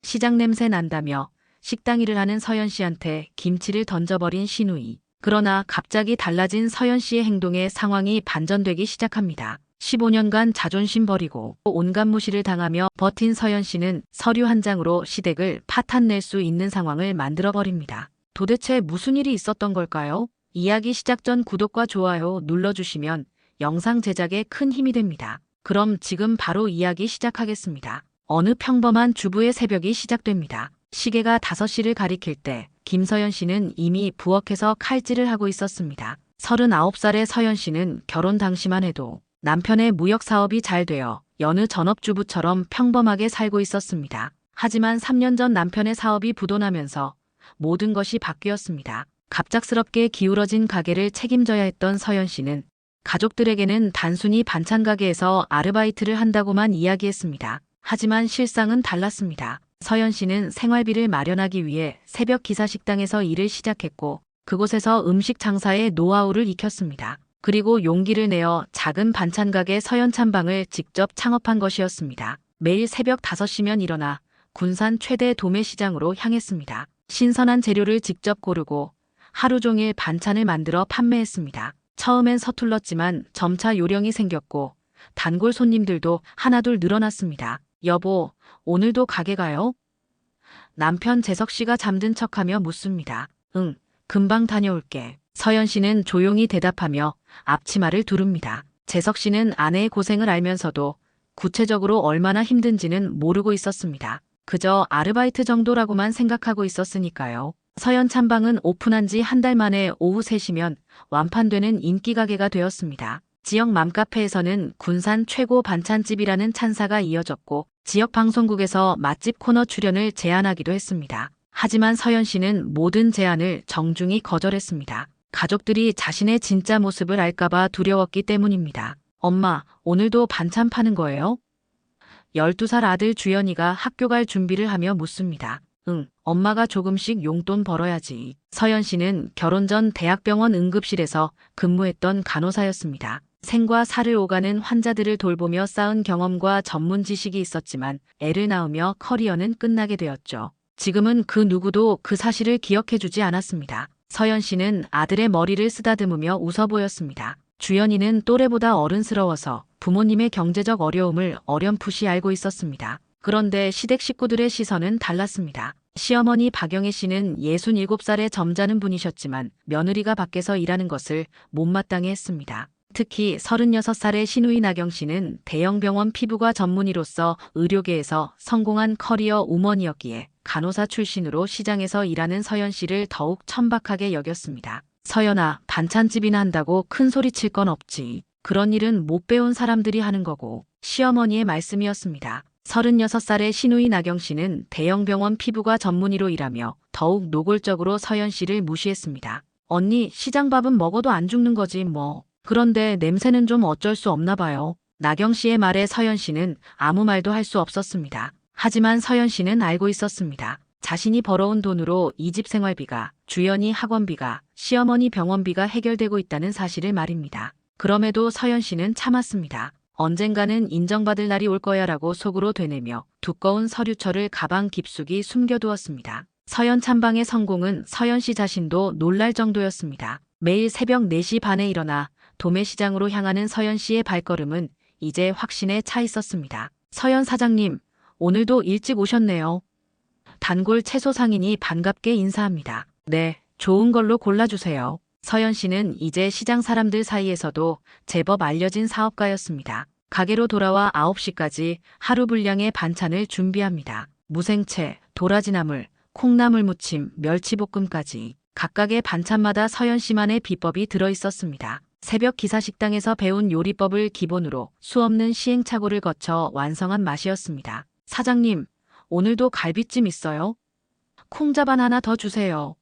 시장 냄새 난다며 식당 일을 하는 서연 씨한테 김치를 던져버린 신우이. 그러나 갑자기 달라진 서연 씨의 행동에 상황이 반전되기 시작합니다. 15년간 자존심 버리고 온갖 무시를 당하며 버틴 서연 씨는 서류 한 장으로 시댁을 파탄낼 수 있는 상황을 만들어버립니다. 도대체 무슨 일이 있었던 걸까요? 이야기 시작 전 구독과 좋아요 눌러주시면 영상 제작에 큰 힘이 됩니다. 그럼 지금 바로 이야기 시작하겠습니다. 어느 평범한 주부의 새벽이 시작됩니다. 시계가 5시를 가리킬 때 김서연 씨는 이미 부엌에서 칼질을 하고 있었습니다. 39살의 서연 씨는 결혼 당시만 해도 남편의 무역 사업이 잘 되어 여느 전업주부처럼 평범하게 살고 있었습니다. 하지만 3년 전 남편의 사업이 부도나면서 모든 것이 바뀌었습니다. 갑작스럽게 기울어진 가게를 책임져야 했던 서연 씨는 가족들에게는 단순히 반찬 가게에서 아르바이트를 한다고만 이야기했습니다. 하지만 실상은 달랐습니다. 서연 씨는 생활비를 마련하기 위해 새벽 기사 식당에서 일을 시작했고 그곳에서 음식 장사의 노하우를 익혔습니다. 그리고 용기를 내어 작은 반찬 가게 서연찬방을 직접 창업한 것이었습니다. 매일 새벽 5시면 일어나 군산 최대 도매시장으로 향했습니다. 신선한 재료를 직접 고르고 하루 종일 반찬을 만들어 판매했습니다. 처음엔 서툴렀지만 점차 요령이 생겼고 단골 손님들도 하나둘 늘어났습니다. 여보, 오늘도 가게 가요? 남편 재석 씨가 잠든 척하며 묻습니다. 응, 금방 다녀올게. 서연 씨는 조용히 대답하며 앞치마를 두릅니다. 재석 씨는 아내의 고생을 알면서도 구체적으로 얼마나 힘든지는 모르고 있었습니다. 그저 아르바이트 정도라고만 생각하고 있었으니까요. 서연 찬방은 오픈한 지 한 달 만에 오후 3시면 완판되는 인기 가게가 되었습니다. 지역 맘카페에서는 군산 최고 반찬집이라는 찬사가 이어졌고 지역 방송국에서 맛집 코너 출연을 제안하기도 했습니다. 하지만 서연 씨는 모든 제안을 정중히 거절했습니다. 가족들이 자신의 진짜 모습을 알까봐 두려웠기 때문입니다. 엄마, 오늘도 반찬 파는 거예요? 12살 아들 주연이가 학교 갈 준비를 하며 묻습니다. 응, 엄마가 조금씩 용돈 벌어야지. 서연 씨는 결혼 전 대학병원 응급실에서 근무했던 간호사였습니다. 생과 사를 오가는 환자들을 돌보며 쌓은 경험과 전문 지식이 있었지만 애를 낳으며 커리어는 끝나게 되었죠. 지금은 그 누구도 그 사실을 기억해주지 않았습니다. 서연 씨는 아들의 머리를 쓰다듬으며 웃어 보였습니다. 주연이는 또래보다 어른스러워서 부모님의 경제적 어려움을 어렴풋이 알고 있었습니다. 그런데 시댁 식구들의 시선은 달랐습니다. 시어머니 박영애 씨는 67살의 점잖은 분이셨지만 며느리가 밖에서 일하는 것을 못마땅해 했습니다. 특히 36살의 시누이 나경 씨는 대형병원 피부과 전문의로서 의료계에서 성공한 커리어 우먼이었기에 간호사 출신으로 시장에서 일하는 서연 씨를 더욱 천박하게 여겼습니다. 서연아, 반찬집이나 한다고 큰 소리 칠 건 없지. 그런 일은 못 배운 사람들이 하는 거고. 시어머니의 말씀이었습니다. 36살의 시누이 나경 씨는 대형병원 피부과 전문의로 일하며 더욱 노골적으로 서연 씨를 무시했습니다. 언니, 시장 밥은 먹어도 안 죽는 거지 뭐. 그런데 냄새는 좀 어쩔 수 없나 봐요. 나경 씨의 말에 서연 씨는 아무 말도 할 수 없었습니다. 하지만 서연 씨는 알고 있었습니다. 자신이 벌어온 돈으로 이 집 생활비가, 주연이 학원비가, 시어머니 병원비가 해결되고 있다는 사실을 말입니다. 그럼에도 서연 씨는 참았습니다. 언젠가는 인정받을 날이 올 거야라고 속으로 되뇌며 두꺼운 서류철을 가방 깊숙이 숨겨두었습니다. 서연 찬방의 성공은 서연 씨 자신도 놀랄 정도였습니다. 매일 새벽 4시 반에 일어나 도매시장으로 향하는 서연 씨의 발걸음은 이제 확신에 차 있었습니다. 서연 사장님, 오늘도 일찍 오셨네요. 단골 채소 상인이 반갑게 인사합니다. 네, 좋은 걸로 골라주세요. 서연 씨는 이제 시장 사람들 사이에서도 제법 알려진 사업가였습니다. 가게로 돌아와 9시까지 하루 분량의 반찬을 준비합니다. 무생채, 도라지나물, 콩나물 무침, 멸치볶음까지 각각의 반찬마다 서연 씨만의 비법이 들어있었습니다. 새벽 기사 식당에서 배운 요리법을 기본으로 수없는 시행착오를 거쳐 완성한 맛이었습니다. 사장님, 오늘도 갈비찜 있어요? 콩자반 하나 더 주세요.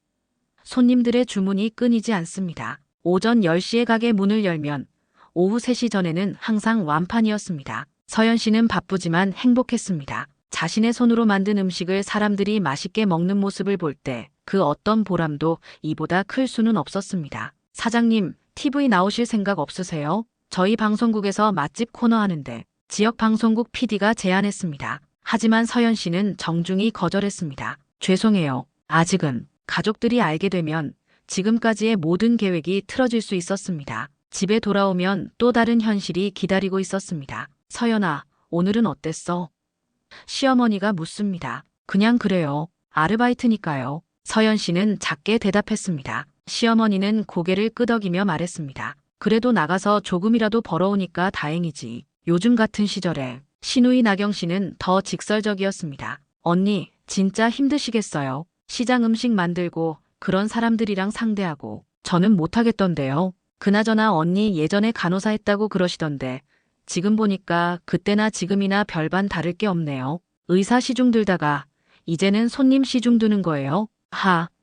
손님들의 주문이 끊이지 않습니다. 오전 10시에 가게 문을 열면 오후 3시 전에는 항상 완판이었습니다. 서연 씨는 바쁘지만 행복했습니다. 자신의 손으로 만든 음식을 사람들이 맛있게 먹는 모습을 볼 때 그 어떤 보람도 이보다 클 수는 없었습니다. 사장님, TV 나오실 생각 없으세요? 저희 방송국에서 맛집 코너 하는데 지역 방송국 PD가 제안했습니다. 하지만 서연 씨는 정중히 거절했습니다. 죄송해요. 아직은 가족들이 알게 되면 지금까지의 모든 계획이 틀어질 수 있었습니다. 집에 돌아오면 또 다른 현실이 기다리고 있었습니다. 서연아, 오늘은 어땠어? 시어머니가 묻습니다. 그냥 그래요. 아르바이트니까요. 서연 씨는 작게 대답했습니다. 시어머니는 고개를 끄덕이며 말했습니다. 그래도 나가서 조금이라도 벌어오니까 다행이지. 요즘 같은 시절에 시누이 나경 씨는 더 직설적이었습니다. 언니, 진짜 힘드시겠어요. 시장 음식 만들고 그런 사람들이랑 상대하고 저는 못하겠던데요. 그나저나 언니 예전에 간호사 했다고 그러시던데 지금 보니까 그때나 지금이나 별반 다를 게 없네요. 의사 시중 들다가 이제는 손님 시중 두는 거예요.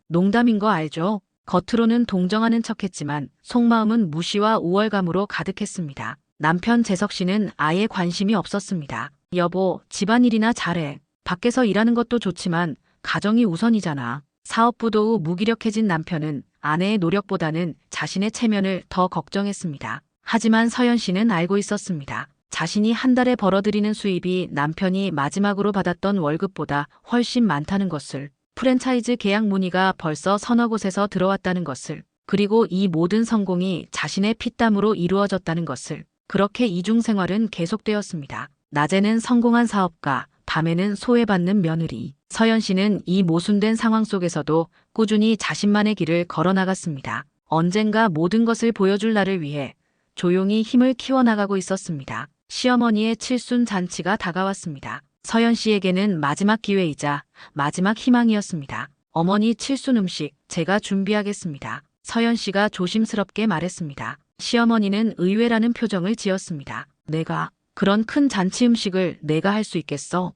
농담인 거 알죠? 겉으로는 동정하는 척했지만 속마음은 무시와 우월감으로 가득했습니다. 남편 재석 씨는 아예 관심이 없었습니다. 여보, 집안일이나 잘해. 밖에서 일하는 것도 좋지만 가정이 우선이잖아. 사업부도 후 무기력해진 남편은 아내의 노력보다는 자신의 체면을 더 걱정했습니다. 하지만 서연 씨는 알고 있었습니다. 자신이 한 달에 벌어들이는 수입이 남편이 마지막으로 받았던 월급보다 훨씬 많다는 것을, 프랜차이즈 계약 문의가 벌써 서너 곳에서 들어왔다는 것을, 그리고 이 모든 성공이 자신의 피땀으로 이루어졌다는 것을. 그렇게 이중생활은 계속되었습니다. 낮에는 성공한 사업가, 밤에는 소외받는 며느리. 서연 씨는 이 모순된 상황 속에서도 꾸준히 자신만의 길을 걸어나갔습니다. 언젠가 모든 것을 보여줄 날을 위해 조용히 힘을 키워나가고 있었습니다. 시어머니의 칠순 잔치가 다가왔습니다. 서연 씨에게는 마지막 기회이자 마지막 희망이었습니다. 어머니 칠순 음식 제가 준비하겠습니다. 서연 씨가 조심스럽게 말했습니다. 시어머니는 의외라는 표정을 지었습니다. 내가 그런 큰 잔치 음식을 내가 할 수 있겠어?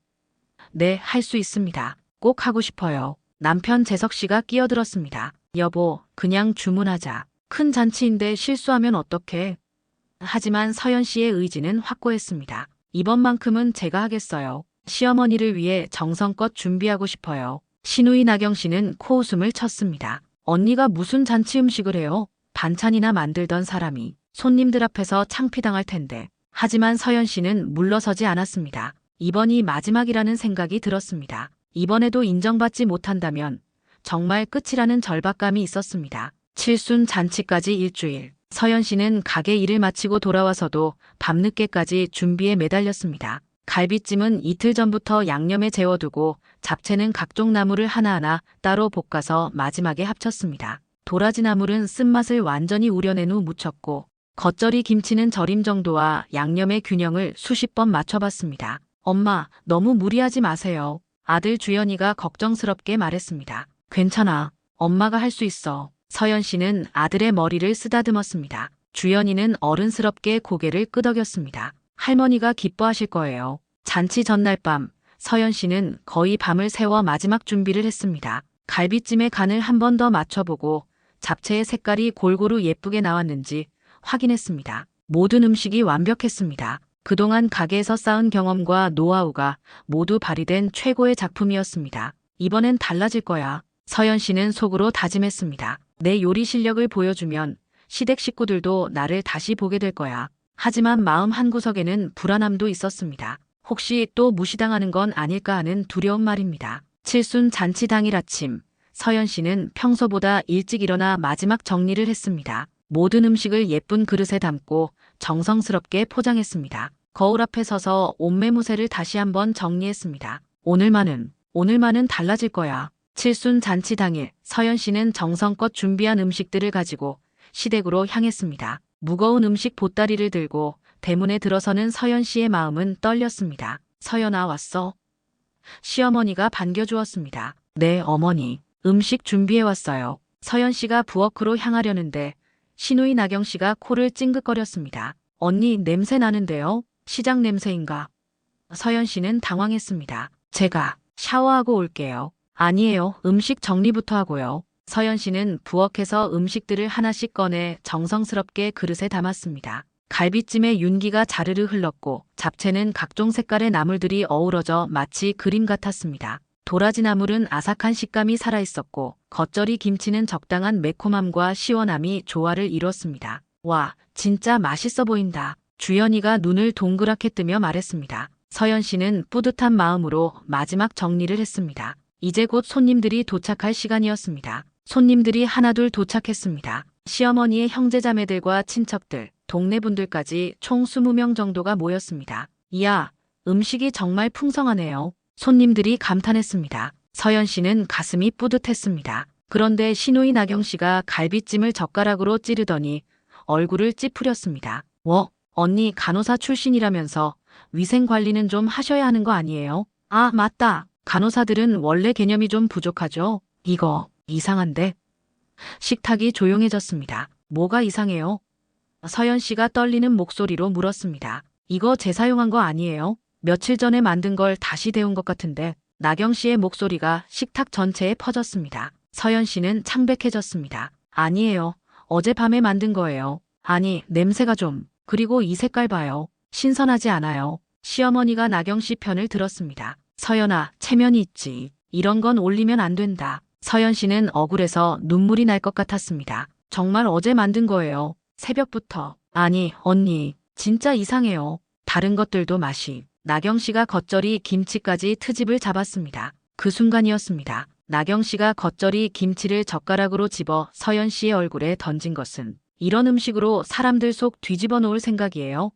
네, 할 수 있습니다. 꼭 하고 싶어요. 남편 재석 씨가 끼어들었습니다. 여보, 그냥 주문하자. 큰 잔치인데 실수하면 어떡해? 하지만 서연 씨의 의지는 확고했습니다. 이번만큼은 제가 하겠어요. 시어머니를 위해 정성껏 준비하고 싶어요. 시누이 나경 씨는 코웃음을 쳤습니다. 언니가 무슨 잔치 음식을 해요? 반찬이나 만들던 사람이 손님들 앞에서 창피당할 텐데. 하지만 서연 씨는 물러서지 않았습니다. 이번이 마지막이라는 생각이 들었습니다. 이번에도 인정받지 못한다면 정말 끝이라는 절박감이 있었습니다. 칠순 잔치까지 일주일. 서연 씨는 가게 일을 마치고 돌아와서도 밤늦게까지 준비에 매달렸습니다. 갈비찜은 이틀 전부터 양념에 재워두고 잡채는 각종 나물을 하나하나 따로 볶아서 마지막에 합쳤습니다. 도라지 나물은 쓴맛을 완전히 우려낸 후 무쳤고 겉절이 김치는 절임 정도와 양념의 균형을 수십 번 맞춰봤습니다. 엄마, 너무 무리하지 마세요. 아들 주연이가 걱정스럽게 말했습니다. 괜찮아. 엄마가 할 수 있어. 서연 씨는 아들의 머리를 쓰다듬었습니다. 주연이는 어른스럽게 고개를 끄덕였습니다. 할머니가 기뻐하실 거예요. 잔치 전날 밤, 서연 씨는 거의 밤을 새워 마지막 준비를 했습니다. 갈비찜의 간을 한 번 더 맞춰보고 잡채의 색깔이 골고루 예쁘게 나왔는지 확인했습니다. 모든 음식이 완벽했습니다. 그동안 가게에서 쌓은 경험과 노하우가 모두 발휘된 최고의 작품이었습니다. 이번엔 달라질 거야. 서연 씨는 속으로 다짐했습니다. 내 요리 실력을 보여주면 시댁 식구들도 나를 다시 보게 될 거야. 하지만 마음 한구석에는 불안함도 있었습니다. 혹시 또 무시당하는 건 아닐까 하는 두려운 말입니다. 칠순 잔치 당일 아침, 서연 씨는 평소보다 일찍 일어나 마지막 정리를 했습니다. 모든 음식을 예쁜 그릇에 담고 정성스럽게 포장했습니다. 거울 앞에 서서 옷매무새를 다시 한번 정리했습니다. 오늘만은 달라질 거야. 칠순 잔치 당일, 서연 씨는 정성껏 준비한 음식들을 가지고 시댁으로 향했습니다. 무거운 음식 보따리를 들고 대문에 들어서는 서연 씨의 마음은 떨렸습니다. 서연아, 왔어? 시어머니가 반겨주었습니다. 네, 어머니. 음식 준비해왔어요. 서연 씨가 부엌으로 향하려는데 시누이 나경 씨가 코를 찡긋거렸습니다. 언니, 냄새 나는데요? 시장 냄새인가? 서연 씨는 당황했습니다. 제가 샤워하고 올게요. 아니에요. 음식 정리부터 하고요. 서연 씨는 부엌에서 음식들을 하나씩 꺼내 정성스럽게 그릇에 담았습니다. 갈비찜에 윤기가 자르르 흘렀고 잡채는 각종 색깔의 나물들이 어우러져 마치 그림 같았습니다. 도라지 나물은 아삭한 식감이 살아있었고 겉절이 김치는 적당한 매콤함과 시원함이 조화를 이뤘습니다. 와, 진짜 맛있어 보인다. 주연이가 눈을 동그랗게 뜨며 말했습니다. 서연 씨는 뿌듯한 마음으로 마지막 정리를 했습니다. 이제 곧 손님들이 도착할 시간이었습니다. 손님들이 하나둘 도착했습니다. 시어머니의 형제자매들과 친척들, 동네 분들까지 총 20명 정도가 모였습니다. 이야, 음식이 정말 풍성하네요. 손님들이 감탄했습니다. 서연 씨는 가슴이 뿌듯했습니다. 그런데 시누이 나경 씨가 갈비찜을 젓가락으로 찌르더니 얼굴을 찌푸렸습니다. 언니 간호사 출신이라면서 위생관리는 좀 하셔야 하는 거 아니에요? 아, 맞다. 간호사들은 원래 개념이 좀 부족하죠? 이거 이상한데? 식탁이 조용해졌습니다. 뭐가 이상해요? 서연 씨가 떨리는 목소리로 물었습니다. 이거 재사용한 거 아니에요? 며칠 전에 만든 걸 다시 데운 것 같은데. 나경 씨의 목소리가 식탁 전체에 퍼졌습니다. 서연 씨는 창백해졌습니다. 아니에요. 어젯밤에 만든 거예요. 아니, 냄새가 좀. 그리고 이 색깔 봐요. 신선하지 않아요. 시어머니가 나경 씨 편을 들었습니다. 서연아, 체면이 있지. 이런 건 올리면 안 된다. 서연 씨는 억울해서 눈물이 날 것 같았습니다. 정말 어제 만든 거예요. 새벽부터. 아니, 언니, 진짜 이상해요. 다른 것들도 맛이. 나경 씨가 겉절이 김치까지 트집을 잡았습니다. 그 순간이었습니다. 나경 씨가 겉절이 김치를 젓가락으로 집어 서연 씨의 얼굴에 던진 것은 이런 음식으로 사람들 속 뒤집어 놓을 생각이에요.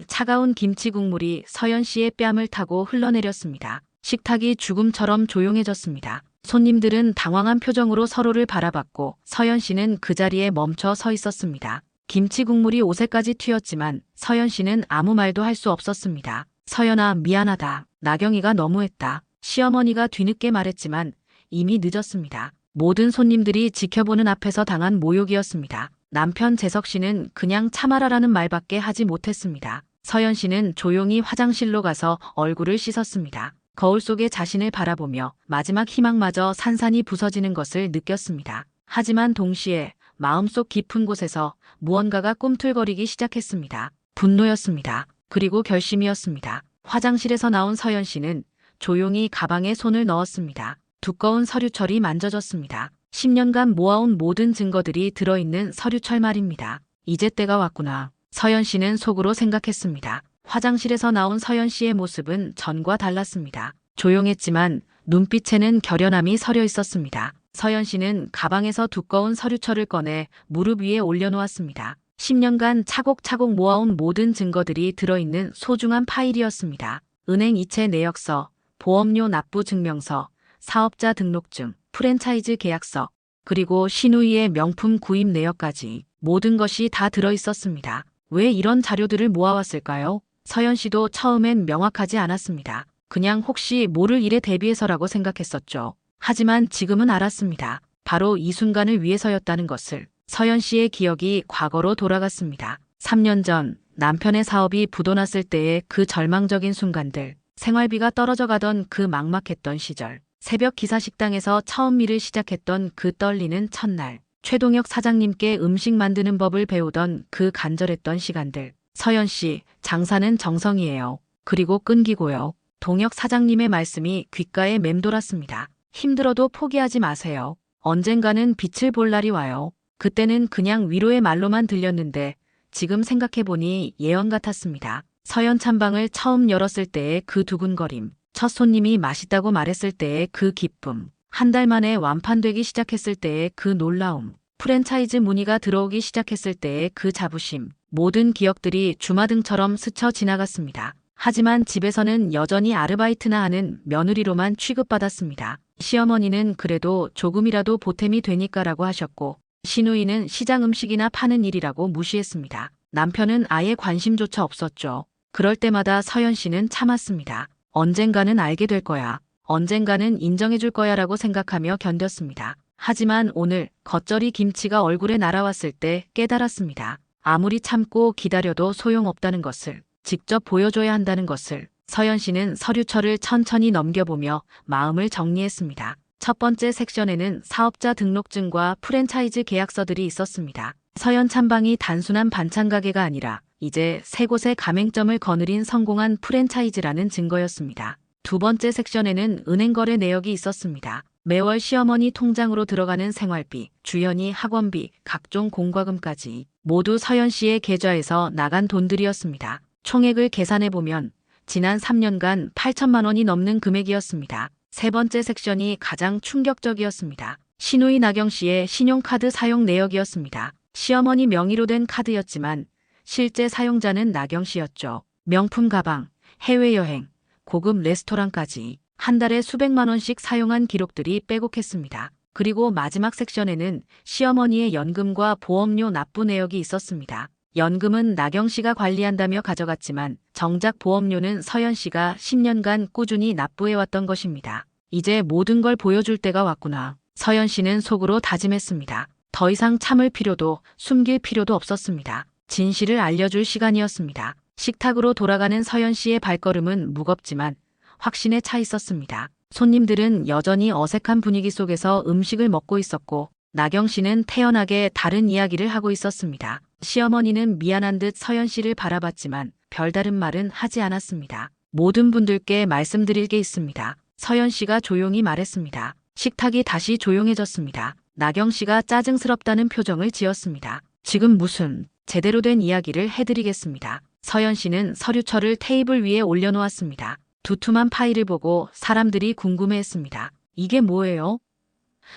차가운 김치 국물이 서연 씨의 뺨을 타고 흘러내렸습니다. 식탁이 죽음처럼 조용해졌습니다. 손님들은 당황한 표정으로 서로를 바라봤고 서연 씨는 그 자리에 멈춰 서 있었습니다. 김치 국물이 옷에까지 튀었지만 서연 씨는 아무 말도 할 수 없었습니다. 서연아, 미안하다. 나경이가 너무했다. 시어머니가 뒤늦게 말했지만 이미 늦었습니다. 모든 손님들이 지켜보는 앞에서 당한 모욕이었습니다. 남편 재석 씨는 그냥 참아라라는 말밖에 하지 못했습니다. 서연 씨는 조용히 화장실로 가서 얼굴을 씻었습니다. 거울 속에 자신을 바라보며 마지막 희망마저 산산이 부서지는 것을 느꼈습니다. 하지만 동시에 마음속 깊은 곳에서 무언가가 꿈틀거리기 시작했습니다. 분노였습니다. 그리고 결심이었습니다. 화장실에서 나온 서연 씨는 조용히 가방에 손을 넣었습니다. 두꺼운 서류철이 만져졌습니다. 10년간 모아온 모든 증거들이 들어있는 서류철 말입니다. 이제 때가 왔구나. 서연 씨는 속으로 생각했습니다. 화장실에서 나온 서연 씨의 모습은 전과 달랐습니다. 조용했지만 눈빛에는 결연함이 서려 있었습니다. 서연 씨는 가방에서 두꺼운 서류철을 꺼내 무릎 위에 올려놓았습니다. 10년간 차곡차곡 모아온 모든 증거들이 들어있는 소중한 파일이었습니다. 은행 이체 내역서, 보험료 납부 증명서, 사업자 등록증, 프랜차이즈 계약서, 그리고 시누이의 명품 구입 내역까지 모든 것이 다 들어있었습니다. 왜 이런 자료들을 모아왔을까요? 서연 씨도 처음엔 명확하지 않았습니다. 그냥 혹시 모를 일에 대비해서라고 생각했었죠. 하지만 지금은 알았습니다. 바로 이 순간을 위해서였다는 것을. 서연 씨의 기억이 과거로 돌아갔습니다. 3년 전 남편의 사업이 부도났을 때의 그 절망적인 순간들, 생활비가 떨어져 가던 그 막막했던 시절, 새벽 기사식당에서 처음 일을 시작했던 그 떨리는 첫날, 최동혁 사장님께 음식 만드는 법을 배우던 그 간절했던 시간들. 서연 씨, 장사는 정성이에요. 그리고 끈기고요. 동혁 사장님의 말씀이 귓가에 맴돌았습니다. 힘들어도 포기하지 마세요. 언젠가는 빛을 볼 날이 와요. 그때는 그냥 위로의 말로만 들렸는데 지금 생각해보니 예언 같았습니다. 서연 찬방을 처음 열었을 때의 그 두근거림, 첫 손님이 맛있다고 말했을 때의 그 기쁨, 한 달 만에 완판되기 시작했을 때의 그 놀라움, 프랜차이즈 문의가 들어오기 시작했을 때의 그 자부심, 모든 기억들이 주마등처럼 스쳐 지나갔습니다. 하지만 집에서는 여전히 아르바이트나 하는 며느리로만 취급받았습니다. 시어머니는 그래도 조금이라도 보탬이 되니까라고 하셨고, 시누이는 시장 음식이나 파는 일이라고 무시했습니다. 남편은 아예 관심조차 없었죠. 그럴 때마다 서연 씨는 참았습니다. 언젠가는 알게 될 거야. 언젠가는 인정해줄 거야라고 생각하며 견뎠습니다. 하지만 오늘 겉절이 김치가 얼굴에 날아왔을 때 깨달았습니다. 아무리 참고 기다려도 소용없다는 것을, 직접 보여줘야 한다는 것을. 서연 씨는 서류철을 천천히 넘겨보며 마음을 정리했습니다. 첫 번째 섹션에는 사업자 등록증과 프랜차이즈 계약서들이 있었습니다. 서연 찬방이 단순한 반찬 가게가 아니라 이제 세 곳의 가맹점을 거느린 성공한 프랜차이즈라는 증거였습니다. 두 번째 섹션에는 은행 거래 내역이 있었습니다. 매월 시어머니 통장으로 들어가는 생활비, 주연이 학원비, 각종 공과금까지 모두 서연 씨의 계좌에서 나간 돈들이었습니다. 총액을 계산해보면 지난 3년간 8천만 원이 넘는 금액이었습니다. 세 번째 섹션이 가장 충격적이었습니다. 신우이 나경 씨의 신용카드 사용 내역이었습니다. 시어머니 명의로 된 카드였지만 실제 사용자는 나경 씨였죠. 명품 가방, 해외여행, 고급 레스토랑까지 한 달에 수백만 원씩 사용한 기록들이 빼곡했습니다. 그리고 마지막 섹션에는 시어머니의 연금과 보험료 납부 내역이 있었습니다. 연금은 나경 씨가 관리한다며 가져갔지만 정작 보험료는 서연 씨가 10년간 꾸준히 납부해왔던 것입니다. 이제 모든 걸 보여줄 때가 왔구나. 서연 씨는 속으로 다짐했습니다. 더 이상 참을 필요도 숨길 필요도 없었습니다. 진실을 알려줄 시간이었습니다. 식탁으로 돌아가는 서연 씨의 발걸음은 무겁지만 확신에 차 있었습니다. 손님들은 여전히 어색한 분위기 속에서 음식을 먹고 있었고 나경 씨는 태연하게 다른 이야기를 하고 있었습니다. 시어머니는 미안한 듯 서연 씨를 바라봤지만 별다른 말은 하지 않았습니다. 모든 분들께 말씀드릴 게 있습니다. 서연 씨가 조용히 말했습니다. 식탁이 다시 조용해졌습니다. 나경 씨가 짜증스럽다는 표정을 지었습니다. 지금 무슨 제대로 된 이야기를 해드리겠습니다. 서연 씨는 서류철을 테이블 위에 올려놓았습니다. 두툼한 파일을 보고 사람들이 궁금해했습니다. 이게 뭐예요?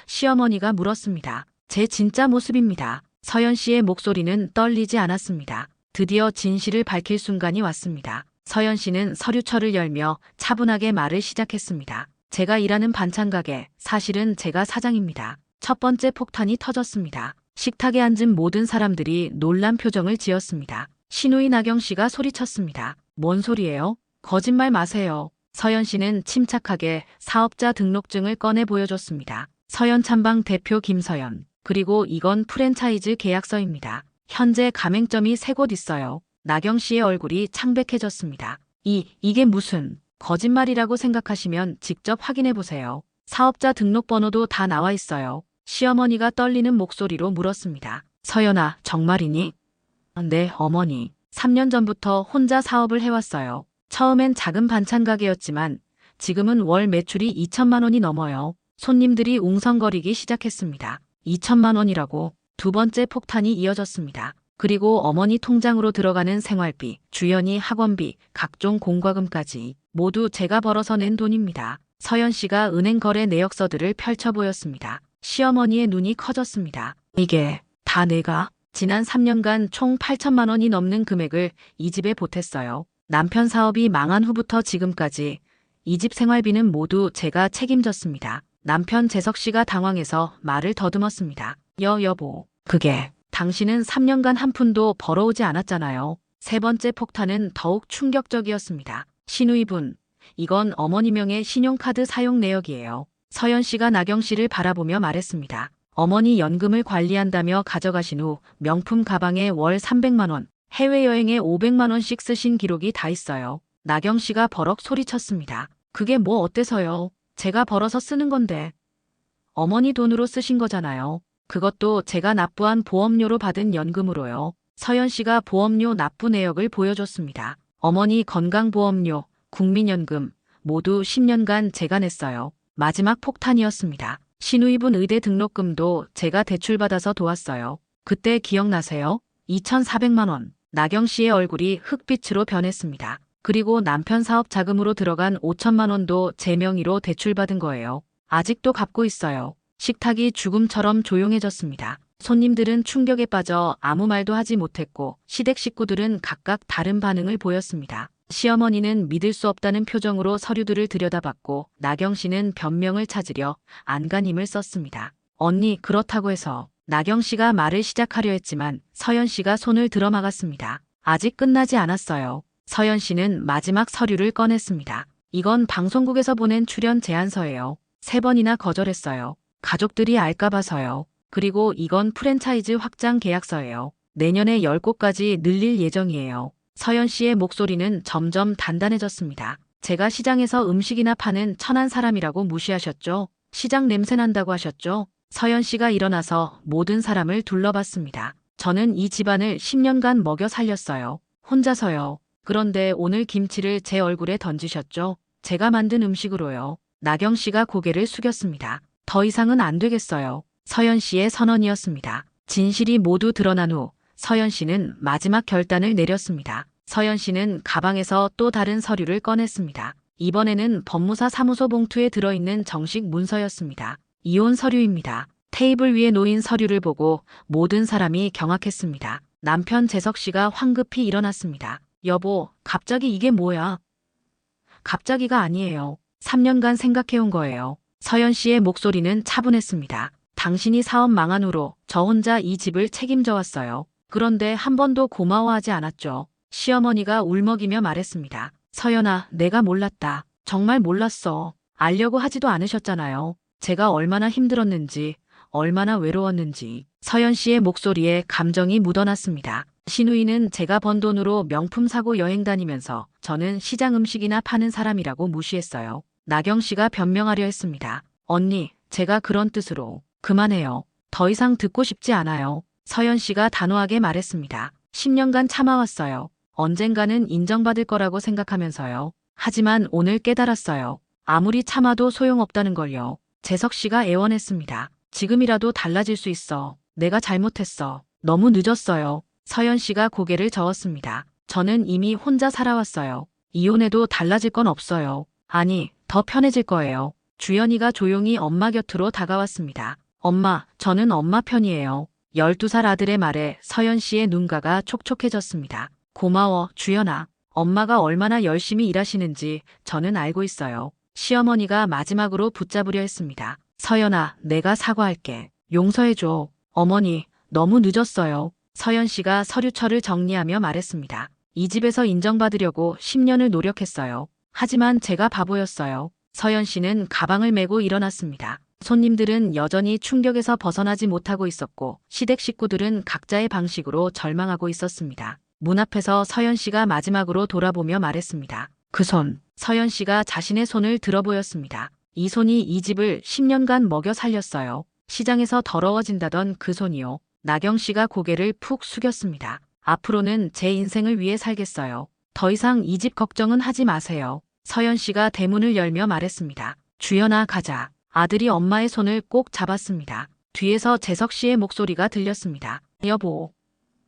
시어머니가 물었습니다. 제 진짜 모습입니다. 서연 씨의 목소리는 떨리지 않았습니다. 드디어 진실을 밝힐 순간이 왔습니다. 서연 씨는 서류철을 열며 차분하게 말을 시작했습니다. 제가 일하는 반찬 가게, 사실은 제가 사장입니다. 첫 번째 폭탄이 터졌습니다. 식탁에 앉은 모든 사람들이 놀란 표정을 지었습니다. 신우이 나경 씨가 소리쳤습니다. 뭔 소리예요? 거짓말 마세요. 서연 씨는 침착하게 사업자 등록증을 꺼내 보여줬습니다. 서연찬방 대표 김서연. 그리고 이건 프랜차이즈 계약서입니다. 현재 가맹점이 3곳 있어요. 나경 씨의 얼굴이 창백해졌습니다. 이게 무슨 거짓말이라고 생각하시면 직접 확인해 보세요. 사업자 등록번호도 다 나와 있어요. 시어머니가 떨리는 목소리로 물었습니다. 서연아, 정말이니? 네, 어머니. 3년 전부터 혼자 사업을 해왔어요. 처음엔 작은 반찬 가게였지만 지금은 월 매출이 2천만 원이 넘어요. 손님들이 웅성거리기 시작했습니다. 2천만 원이라고. 두 번째 폭탄이 이어졌습니다. 그리고 어머니 통장으로 들어가는 생활비, 주연이 학원비, 각종 공과금까지 모두 제가 벌어서 낸 돈입니다. 서연 씨가 은행 거래 내역서들을 펼쳐 보였습니다. 시어머니의 눈이 커졌습니다. 이게 다 내가 지난 3년간 총 8천만 원이 넘는 금액을 이 집에 보탰어요. 남편 사업이 망한 후부터 지금까지 이 집 생활비는 모두 제가 책임졌습니다. 남편 재석 씨가 당황해서 말을 더듬었습니다. 여보, 그게 당신은 3년간 한 푼도 벌어오지 않았잖아요. 세 번째 폭탄은 더욱 충격적이었습니다. 신우이분, 이건 어머니 명의 신용카드 사용 내역이에요. 서연 씨가 나경 씨를 바라보며 말했습니다. 어머니 연금을 관리한다며 가져가신 후 명품 가방에 월 300만 원, 해외여행에 500만 원씩 쓰신 기록이 다 있어요. 나경 씨가 버럭 소리쳤습니다. 그게 뭐 어때서요? 제가 벌어서 쓰는 건데. 어머니 돈으로 쓰신 거잖아요. 그것도 제가 납부한 보험료로 받은 연금으로요. 서연 씨가 보험료 납부 내역을 보여줬습니다. 어머니 건강보험료, 국민연금 모두 10년간 제가 냈어요. 마지막 폭탄이었습니다. 신우이분 의대 등록금도 제가 대출받아서 도왔어요. 그때 기억나세요? 2,400만 원. 나경 씨의 얼굴이 흑빛으로 변했습니다. 그리고 남편 사업 자금으로 들어간 5천만 원도 제 명의로 대출받은 거예요. 아직도 갚고 있어요. 식탁이 죽음처럼 조용해졌습니다. 손님들은 충격에 빠져 아무 말도 하지 못했고 시댁 식구들은 각각 다른 반응을 보였습니다. 시어머니는 믿을 수 없다는 표정으로 서류들을 들여다봤고 나경 씨는 변명을 찾으려 안간 힘을 썼습니다. 언니, 그렇다고 해서 나경 씨가 말을 시작하려 했지만 서연 씨가 손을 들어막았습니다. 아직 끝나지 않았어요. 서연 씨는 마지막 서류를 꺼냈습니다. 이건 방송국에서 보낸 출연 제안서예요. 3번이나 거절했어요. 가족들이 알까 봐서요. 그리고 이건 프랜차이즈 확장 계약서예요. 내년에 10곳까지 늘릴 예정이에요. 서연 씨의 목소리는 점점 단단해졌습니다. 제가 시장에서 음식이나 파는 천한 사람이라고 무시하셨죠? 시장 냄새 난다고 하셨죠? 서연 씨가 일어나서 모든 사람을 둘러봤습니다. 저는 이 집안을 10년간 먹여 살렸어요. 혼자서요. 그런데 오늘 김치를 제 얼굴에 던지셨죠? 제가 만든 음식으로요. 나경 씨가 고개를 숙였습니다. 더 이상은 안 되겠어요. 서연 씨의 선언이었습니다. 진실이 모두 드러난 후 서연 씨는 마지막 결단을 내렸습니다. 서연 씨는 가방에서 또 다른 서류를 꺼냈습니다. 이번에는 법무사 사무소 봉투에 들어있는 정식 문서였습니다. 이혼 서류입니다. 테이블 위에 놓인 서류를 보고 모든 사람이 경악했습니다. 남편 재석 씨가 황급히 일어났습니다. 여보, 갑자기 이게 뭐야? 갑자기가 아니에요. 3년간 생각해온 거예요. 서연 씨의 목소리는 차분했습니다. 당신이 사업 망한 후로 저 혼자 이 집을 책임져 왔어요. 그런데 한 번도 고마워하지 않았죠. 시어머니가 울먹이며 말했습니다. 서연아, 내가 몰랐다. 정말 몰랐어. 알려고 하지도 않으셨잖아요. 제가 얼마나 힘들었는지, 얼마나 외로웠는지. 서연 씨의 목소리에 감정이 묻어났습니다. 신우이는 제가 번 돈으로 명품 사고 여행 다니면서 저는 시장 음식이나 파는 사람이라고 무시했어요. 나경 씨가 변명하려 했습니다. 언니, 제가 그런 뜻으로. 그만해요. 더 이상 듣고 싶지 않아요. 서연 씨가 단호하게 말했습니다. 10년간 참아왔어요. 언젠가는 인정받을 거라고 생각하면서요. 하지만 오늘 깨달았어요. 아무리 참아도 소용없다는 걸요. 재석 씨가 애원했습니다. 지금이라도 달라질 수 있어. 내가 잘못했어. 너무 늦었어요. 서연 씨가 고개를 저었습니다. 저는 이미 혼자 살아왔어요. 이혼해도 달라질 건 없어요. 아니, 더 편해질 거예요. 주연이가 조용히 엄마 곁으로 다가왔습니다. 엄마, 저는 엄마 편이에요. 12살 아들의 말에 서연 씨의 눈가가 촉촉해졌습니다. 고마워, 주연아. 엄마가 얼마나 열심히 일하시는지 저는 알고 있어요. 시어머니가 마지막으로 붙잡으려 했습니다. 서연아, 내가 사과할게. 용서해줘. 어머니, 너무 늦었어요. 서연 씨가 서류철을 정리하며 말했습니다. 이 집에서 인정받으려고 10년을 노력했어요. 하지만 제가 바보였어요. 서연 씨는 가방을 메고 일어났습니다. 손님들은 여전히 충격에서 벗어나지 못하고 있었고 시댁 식구들은 각자의 방식으로 절망하고 있었습니다. 문 앞에서 서연 씨가 마지막으로 돌아보며 말했습니다. 그 손. 서연 씨가 자신의 손을 들어 보였습니다. 이 손이 이 집을 10년간 먹여 살렸어요. 시장에서 더러워진다던 그 손이요. 나경 씨가 고개를 푹 숙였습니다. 앞으로는 제 인생을 위해 살겠어요. 더 이상 이 집 걱정은 하지 마세요. 서연 씨가 대문을 열며 말했습니다. 주연아, 가자. 아들이 엄마의 손을 꼭 잡았습니다. 뒤에서 재석 씨의 목소리가 들렸습니다. 여보.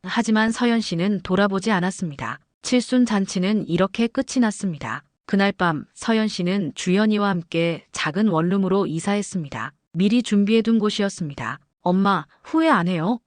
하지만 서연 씨는 돌아보지 않았습니다. 칠순 잔치는 이렇게 끝이 났습니다. 그날 밤 서연 씨는 주연이와 함께 작은 원룸으로 이사했습니다. 미리 준비해둔 곳이었습니다. 엄마, 후회 안 해요?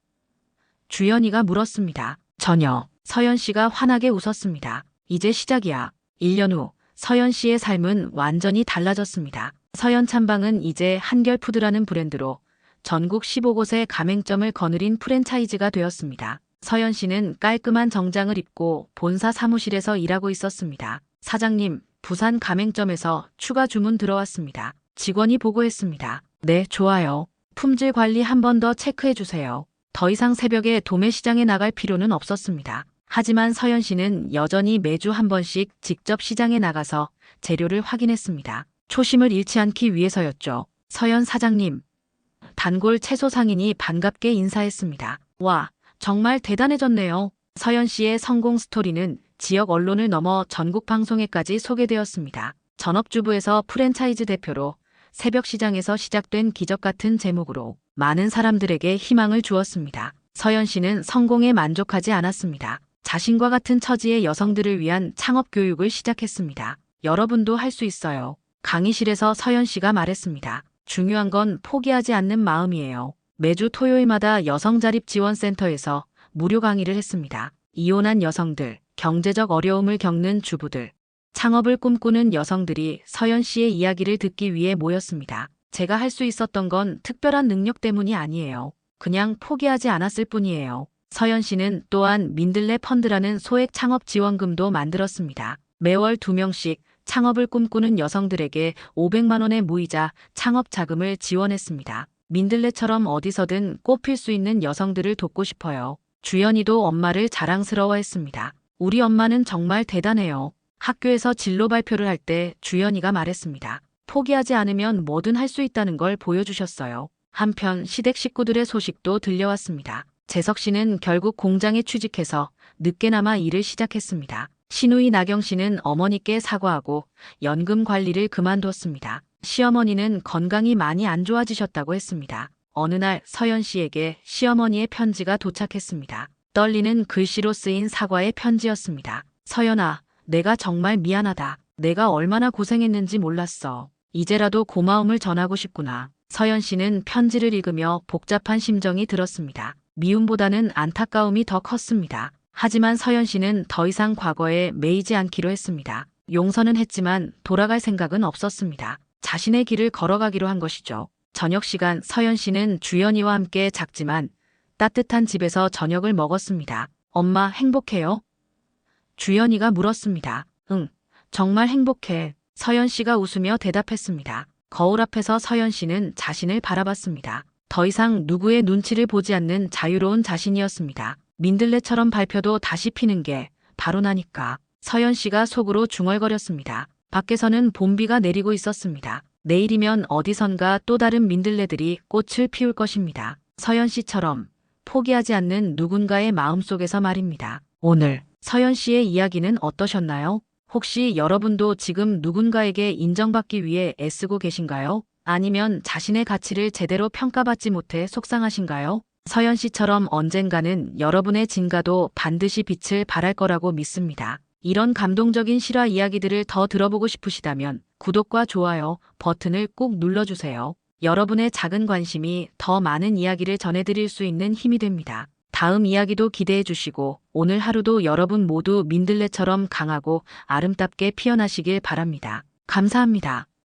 주연이가 물었습니다. 전혀. 서연 씨가 환하게 웃었습니다. 이제 시작이야. 1년 후 서연 씨의 삶은 완전히 달라졌습니다. 서연 찬방은 이제 한결푸드라는 브랜드로 전국 15곳에 가맹점을 거느린 프랜차이즈가 되었습니다. 서연 씨는 깔끔한 정장을 입고 본사 사무실에서 일하고 있었습니다. 사장님, 부산 가맹점에서 추가 주문 들어왔습니다. 직원이 보고했습니다. 네, 좋아요. 품질 관리 한 번 더 체크해 주세요. 더 이상 새벽에 도매 시장에 나갈 필요는 없었습니다. 하지만 서연 씨는 여전히 매주 한 번씩 직접 시장에 나가서 재료를 확인했습니다. 초심을 잃지 않기 위해서였죠. 서연 사장님. 단골 채소 상인이 반갑게 인사했습니다. 와, 정말 대단해졌네요. 서연 씨의 성공 스토리는 지역 언론을 넘어 전국 방송에까지 소개되었습니다. 전업주부에서 프랜차이즈 대표로 새벽 시장에서 시작된 기적 같은 제목으로 많은 사람들에게 희망을 주었습니다. 서연 씨는 성공에 만족하지 않았습니다. 자신과 같은 처지의 여성들을 위한 창업 교육을 시작했습니다. 여러분도 할 수 있어요. 강의실에서 서연 씨가 말했습니다. 중요한 건 포기하지 않는 마음이에요. 매주 토요일마다 여성자립지원센터에서 무료 강의를 했습니다. 이혼한 여성들, 경제적 어려움을 겪는 주부들, 창업을 꿈꾸는 여성들이 서연 씨의 이야기를 듣기 위해 모였습니다. 제가 할 수 있었던 건 특별한 능력 때문이 아니에요. 그냥 포기하지 않았을 뿐이에요. 서연 씨는 또한 민들레 펀드라는 소액 창업 지원금도 만들었습니다. 매월 2명씩 창업을 꿈꾸는 여성들에게 500만 원의 무이자 창업 자금을 지원했습니다. 민들레처럼 어디서든 꼽힐 수 있는 여성들을 돕고 싶어요. 주연이도 엄마를 자랑스러워했습니다. 우리 엄마는 정말 대단해요. 학교에서 진로 발표를 할 때 주연이가 말했습니다. 포기하지 않으면 뭐든 할 수 있다는 걸 보여주셨어요. 한편 시댁 식구들의 소식도 들려왔습니다. 재석 씨는 결국 공장에 취직해서 늦게나마 일을 시작했습니다. 시누이 나경 씨는 어머니께 사과하고 연금 관리를 그만뒀습니다. 시어머니는 건강이 많이 안 좋아지셨다고 했습니다. 어느 날 서연 씨에게 시어머니의 편지가 도착했습니다. 떨리는 글씨로 쓰인 사과의 편지였습니다. 서연아, 내가 정말 미안하다. 내가 얼마나 고생했는지 몰랐어. 이제라도 고마움을 전하고 싶구나. 서연 씨는 편지를 읽으며 복잡한 심정이 들었습니다. 미움보다는 안타까움이 더 컸습니다. 하지만 서연 씨는 더 이상 과거에 매이지 않기로 했습니다. 용서는 했지만 돌아갈 생각은 없었습니다. 자신의 길을 걸어가기로 한 것이죠. 저녁 시간 서연 씨는 주연이와 함께 작지만 따뜻한 집에서 저녁을 먹었습니다. 엄마 행복해요? 주연이가 물었습니다. 응, 정말 행복해. 서연 씨가 웃으며 대답했습니다. 거울 앞에서 서연 씨는 자신을 바라봤습니다. 더 이상 누구의 눈치를 보지 않는 자유로운 자신이었습니다. 민들레처럼 밟혀도 다시 피는 게 바로 나니까. 서연 씨가 속으로 중얼거렸습니다. 밖에서는 봄비가 내리고 있었습니다. 내일이면 어디선가 또 다른 민들레들이 꽃을 피울 것입니다. 서연 씨처럼 포기하지 않는 누군가의 마음속에서 말입니다. 오늘 서연 씨의 이야기는 어떠셨나요? 혹시 여러분도 지금 누군가에게 인정받기 위해 애쓰고 계신가요? 아니면 자신의 가치를 제대로 평가받지 못해 속상하신가요? 서연 씨처럼 언젠가는 여러분의 진가도 반드시 빛을 발할 거라고 믿습니다. 이런 감동적인 실화 이야기들을 더 들어보고 싶으시다면 구독과 좋아요 버튼을 꼭 눌러주세요. 여러분의 작은 관심이 더 많은 이야기를 전해드릴 수 있는 힘이 됩니다. 다음 이야기도 기대해 주시고 오늘 하루도 여러분 모두 민들레처럼 강하고 아름답게 피어나시길 바랍니다. 감사합니다.